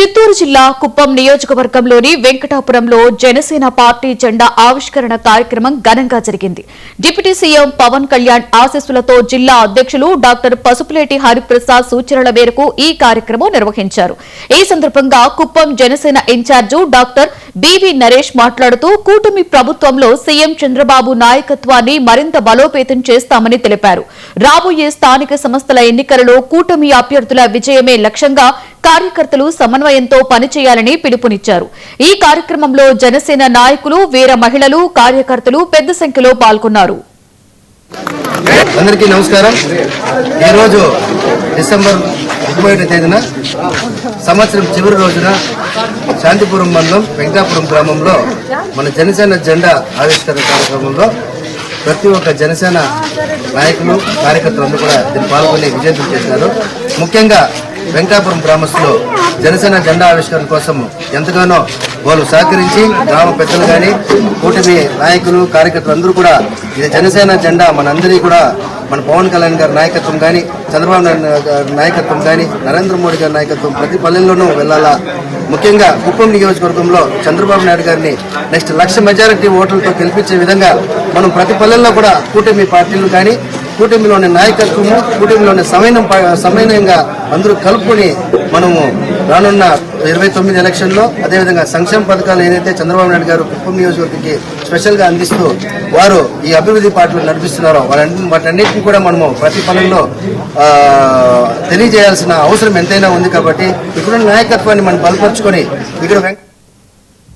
చిత్తూరు జిల్లా కుప్పం నియోజకవర్గంలోని వెంకటాపురంలో జనసేన పార్టీ జెండా ఆవిష్కరణ కార్యక్రమం ఘనంగా జరిగింది. డిప్యూటీ సీఎం పవన్ కళ్యాణ్ ఆశీస్సులతో జిల్లా అధ్యక్షులు డాక్టర్ పసుపులేటి హరిప్రసాద్ సూచనల మేరకు ఈ కార్యక్రమం నిర్వహించారు. ఈ సందర్భంగా Kuppam Janasena incharge doctor B V Naresh మాట్లాడుతూ కూటమి ప్రభుత్వంలో సీఎం చంద్రబాబు నాయకత్వాన్ని మరింత బలోపేతం చేస్తామని తెలిపారు. రాబోయే స్థానిక సంస్థల ఎన్నికలలో కూటమి అభ్యర్థుల విజయమే లక్ష్యంగా కార్యకర్తలు సమన్వయంతో పనిచేయాలని పిలుపునిచ్చారు. ఈ కార్యక్రమంలో జనసేన నాయకులు, వీర మహిళలు, కార్యకర్తలు పెద్ద సంఖ్యలో పాల్గొన్నారు. అందరికీ నమస్కారం. ఈరోజు డిసెంబర్ 31వ తేదీన సంవత్సరం చివరి రోజున శాంతిపురం మండలం వెంకటాపురం గ్రామంలో మన జనసేన జెండా ఆవిష్కరణ కార్యక్రమంలో ప్రతి ఒక్క జనసేన నాయకులు, కార్యకర్తలందరూ కూడా దీన్ని పాల్గొని విజయవంతం చేశారు. ముఖ్యంగా వెంకటాపురం గ్రామస్తులు జనసేన జెండా ఆవిష్కరణ కోసం ఎంతగానో వాళ్ళు సహకరించి గ్రామ పెద్దలు కానీ, కూటమి నాయకులు, కార్యకర్తలు అందరూ కూడా ఇది జనసేన జెండా మనందరికీ కూడా మన పవన్ కళ్యాణ్ గారి నాయకత్వం కానీ, చంద్రబాబు నాయుడు గారి నాయకత్వం కానీ, నరేంద్ర మోడీ గారి నాయకత్వం ప్రతి పల్లెల్లోనూ వెళ్ళాలా. ముఖ్యంగా కుప్పం నియోజకవర్గంలో చంద్రబాబు నాయుడు గారిని నెక్స్ట్ 1,00,000 మెజారిటీ ఓట్లతో గెలిపించే విధంగా మనం ప్రతి పల్లెల్లో కూడా కూటమి పార్టీలు కానీ, కూటమిలోని నాయకత్వము, కూటమిలోని సమన్వయంగా అందరూ కలుపుకొని మనము రానున్న 29 ఎలక్షన్లో అదేవిధంగా సంక్షేమ పథకాలు ఏదైతే చంద్రబాబు నాయుడు గారు కుప్పం నియోజకవర్గానికి స్పెషల్గా అందిస్తూ వారు ఈ అభివృద్ధి పార్టీలు నడిపిస్తున్నారో వాటన్నిటిని కూడా మనము ప్రతి పనుల్లో తెలియజేయాల్సిన అవసరం ఎంతైనా ఉంది. కాబట్టి ఇక్కడ నాయకత్వాన్ని మనం బలపరుచుకొని ఇక్కడ